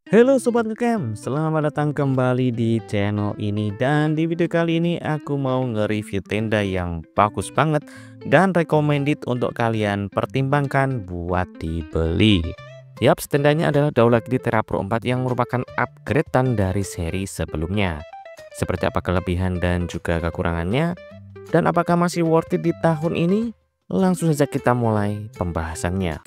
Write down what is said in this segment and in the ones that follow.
Halo Sobat Ngecamp, selamat datang kembali di channel ini. Dan di video kali ini aku mau nge-review tenda yang bagus banget dan recommended untuk kalian pertimbangkan buat dibeli. Yap, tendanya adalah Daula Gritera Pro 4 yang merupakan upgradean dari seri sebelumnya. Seperti apa kelebihan dan juga kekurangannya, dan apakah masih worth it di tahun ini? Langsung saja kita mulai pembahasannya.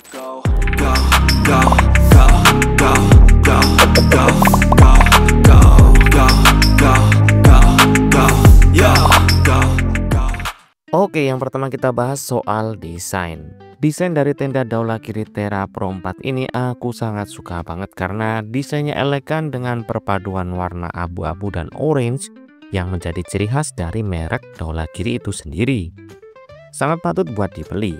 Oke, yang pertama kita bahas soal desain. Desain dari tenda Daula Gritera Pro 4 ini aku sangat suka banget karena desainnya elegan dengan perpaduan warna abu-abu dan orange yang menjadi ciri khas dari merek Daula Giri itu sendiri. Sangat patut buat dibeli.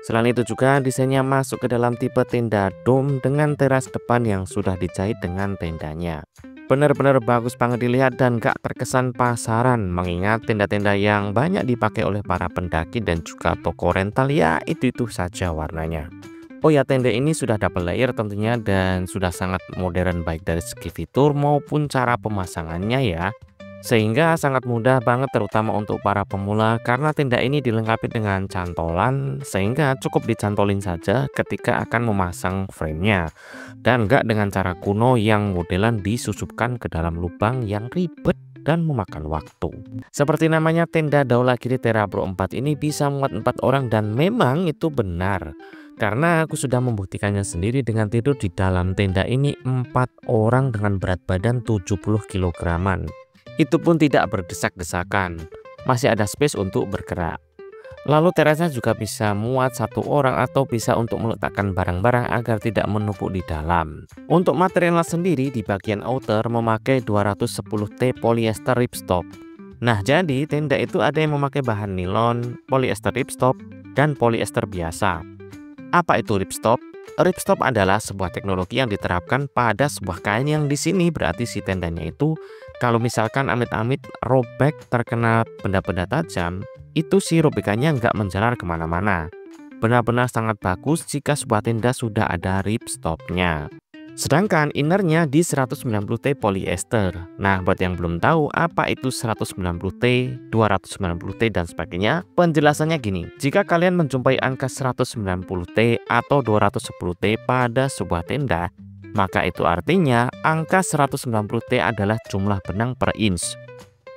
Selain itu juga desainnya masuk ke dalam tipe tenda dome dengan teras depan yang sudah dijahit dengan tendanya. Benar-benar bagus banget dilihat dan gak terkesan pasaran, mengingat tenda-tenda yang banyak dipakai oleh para pendaki dan juga toko rental ya itu saja warnanya. Oh ya, tenda ini sudah double layer tentunya dan sudah sangat modern baik dari segi fitur maupun cara pemasangannya ya. Sehingga sangat mudah banget terutama untuk para pemula karena tenda ini dilengkapi dengan cantolan sehingga cukup dicantolin saja ketika akan memasang framenya, dan enggak dengan cara kuno yang modelan disusupkan ke dalam lubang yang ribet dan memakan waktu. Seperti namanya, tenda Daula Gritera Pro 4 ini bisa muat 4 orang dan memang itu benar. Karena aku sudah membuktikannya sendiri dengan tidur di dalam tenda ini 4 orang dengan berat badan 70 kg. Itu pun tidak berdesak-desakan, masih ada space untuk bergerak. Lalu terasnya juga bisa muat 1 orang atau bisa untuk meletakkan barang-barang agar tidak menumpuk di dalam. Untuk material sendiri di bagian outer memakai 210T polyester ripstop. Nah, jadi tenda itu ada yang memakai bahan nilon, polyester ripstop, dan polyester biasa. Apa itu ripstop? Ripstop adalah sebuah teknologi yang diterapkan pada sebuah kain yang di sini berarti si tendanya itu kalau misalkan amit-amit robek terkena benda-benda tajam, itu si robekannya nggak menjalar kemana-mana. Benar-benar sangat bagus jika sebuah tenda sudah ada ripstopnya. Sedangkan innernya di 190T polyester. Nah, buat yang belum tahu apa itu 190T, 290T dan sebagainya, penjelasannya gini. Jika kalian menjumpai angka 190T atau 210T pada sebuah tenda, maka itu artinya angka 190T adalah jumlah benang per inch.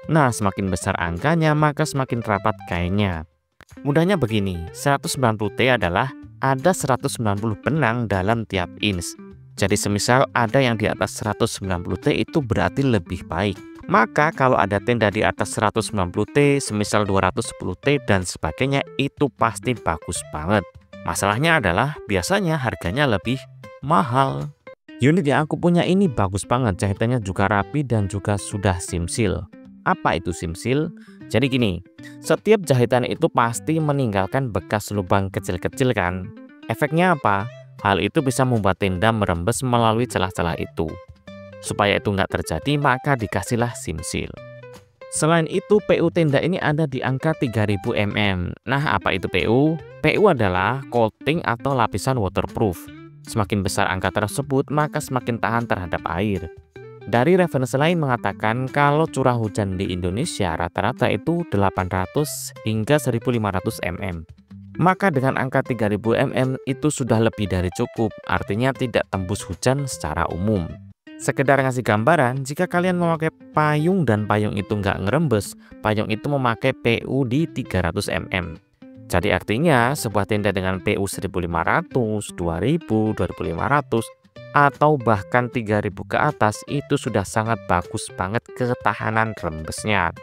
Nah, semakin besar angkanya maka semakin rapat kainnya. Mudahnya begini, 190T adalah ada 190 benang dalam tiap inch. Jadi semisal ada yang di atas 190T itu berarti lebih baik. Maka kalau ada tenda di atas 190T, semisal 210T dan sebagainya, itu pasti bagus banget. Masalahnya adalah biasanya harganya lebih mahal. Unit yang aku punya ini bagus banget, jahitannya juga rapi dan juga sudah simsil. Apa itu simsil? Jadi gini, setiap jahitan itu pasti meninggalkan bekas lubang kecil-kecil kan? Efeknya apa? Hal itu bisa membuat tenda merembes melalui celah-celah itu. Supaya itu nggak terjadi, maka dikasihlah simsil. Selain itu, PU tenda ini ada di angka 3000 mm. Nah, apa itu PU? PU adalah coating atau lapisan waterproof. Semakin besar angka tersebut, maka semakin tahan terhadap air. Dari referensi lain mengatakan kalau curah hujan di Indonesia rata-rata itu 800 hingga 1500 mm. Maka dengan angka 3000 mm itu sudah lebih dari cukup, artinya tidak tembus hujan secara umum. Sekedar ngasih gambaran, jika kalian memakai payung dan payung itu nggak ngerembes, payung itu memakai PU di 300 mm. Jadi artinya sebuah tenda dengan PU 1500, 2000, 2500, atau bahkan 3000 ke atas itu sudah sangat bagus banget ketahanan rembesnya.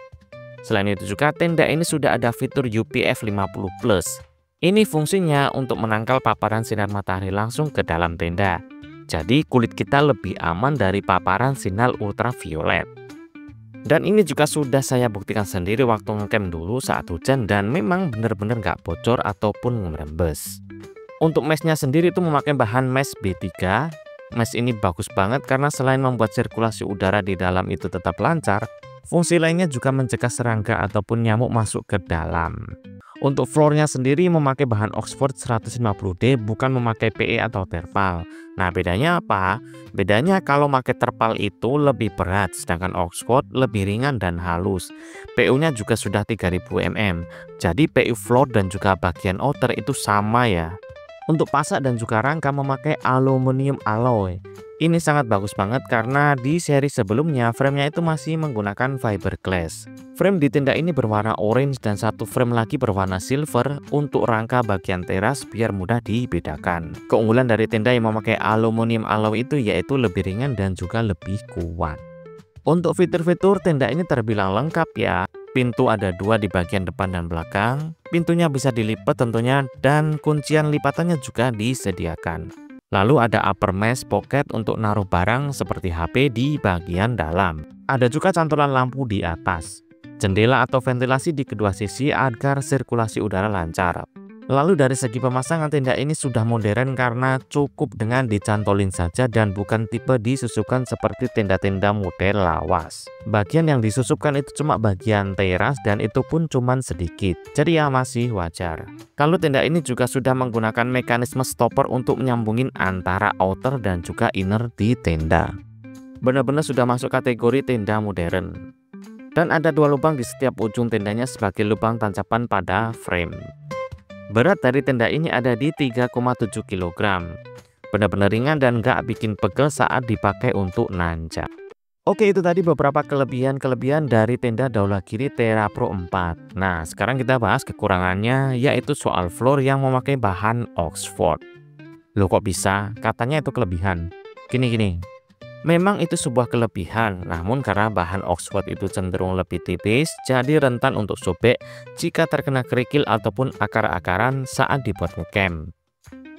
Selain itu juga tenda ini sudah ada fitur UPF 50+. Ini fungsinya untuk menangkal paparan sinar matahari langsung ke dalam tenda. Jadi kulit kita lebih aman dari paparan sinar ultraviolet. Dan ini juga sudah saya buktikan sendiri waktu ngecamp dulu saat hujan dan memang benar-benar nggak bocor ataupun merembes. Untuk mesnya sendiri itu memakai bahan mesh B3. Mesh ini bagus banget karena selain membuat sirkulasi udara di dalam itu tetap lancar, fungsi lainnya juga mencegah serangga ataupun nyamuk masuk ke dalam. Untuk floornya sendiri memakai bahan Oxford 150D, bukan memakai PE atau terpal. Nah, bedanya apa? Bedanya kalau pakai terpal itu lebih berat, sedangkan Oxford lebih ringan dan halus. PU-nya juga sudah 3000 mm. Jadi PU floor dan juga bagian outer itu sama ya. Untuk pasak dan juga rangka memakai aluminium alloy. Ini sangat bagus banget karena di seri sebelumnya framenya itu masih menggunakan fiberglass. Frame di tenda ini berwarna orange dan satu frame lagi berwarna silver untuk rangka bagian teras biar mudah dibedakan. Keunggulan dari tenda yang memakai aluminium alloy itu yaitu lebih ringan dan juga lebih kuat. Untuk fitur-fitur tenda ini terbilang lengkap ya. Pintu ada 2 di bagian depan dan belakang. Pintunya bisa dilipat tentunya dan kuncian lipatannya juga disediakan. Lalu ada upper mesh pocket untuk naruh barang seperti HP di bagian dalam. Ada juga cantolan lampu di atas. Jendela atau ventilasi di kedua sisi agar sirkulasi udara lancar. Lalu dari segi pemasangan tenda ini sudah modern karena cukup dengan dicantolin saja dan bukan tipe disusupkan seperti tenda-tenda model lawas. Bagian yang disusupkan itu cuma bagian teras dan itu pun cuman sedikit. Jadi ya masih wajar. Kalau tenda ini juga sudah menggunakan mekanisme stopper untuk menyambungin antara outer dan juga inner di tenda. Benar-benar sudah masuk kategori tenda modern. Dan ada 2 lubang di setiap ujung tendanya sebagai lubang tancapan pada frame. Berat dari tenda ini ada di 3,7 kg. Benar-benar ringan dan gak bikin pegel saat dipakai untuk nanjak. Oke, itu tadi beberapa kelebihan-kelebihan dari tenda Daulagiri Tera Pro 4. Nah, sekarang kita bahas kekurangannya, yaitu soal floor yang memakai bahan Oxford. Loh kok bisa? Katanya itu kelebihan. Gini. Memang itu sebuah kelebihan, namun karena bahan Oxford itu cenderung lebih tipis, jadi rentan untuk sobek jika terkena kerikil ataupun akar-akaran saat dibuat ngecamp.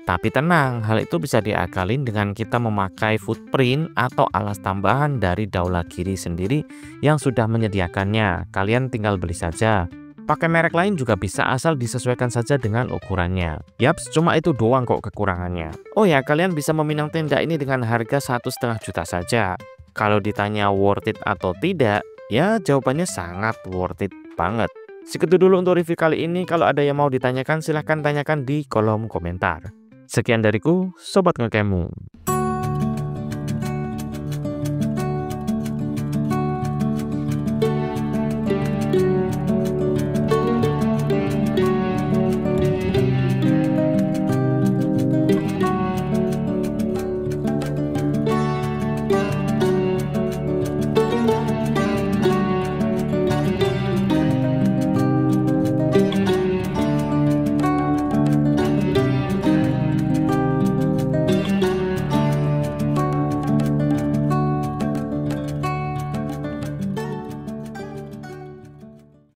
Tapi tenang, hal itu bisa diakalin dengan kita memakai footprint atau alas tambahan dari Daulagiri sendiri yang sudah menyediakannya. Kalian tinggal beli saja. Pakai merek lain juga bisa asal disesuaikan saja dengan ukurannya. Yaps, cuma itu doang kok kekurangannya. Oh ya, kalian bisa meminang tenda ini dengan harga 1,5 juta saja. Kalau ditanya worth it atau tidak, ya jawabannya sangat worth it banget. Segitu dulu untuk review kali ini. Kalau ada yang mau ditanyakan silahkan tanyakan di kolom komentar. Sekian dariku, Sobat Ngecamp.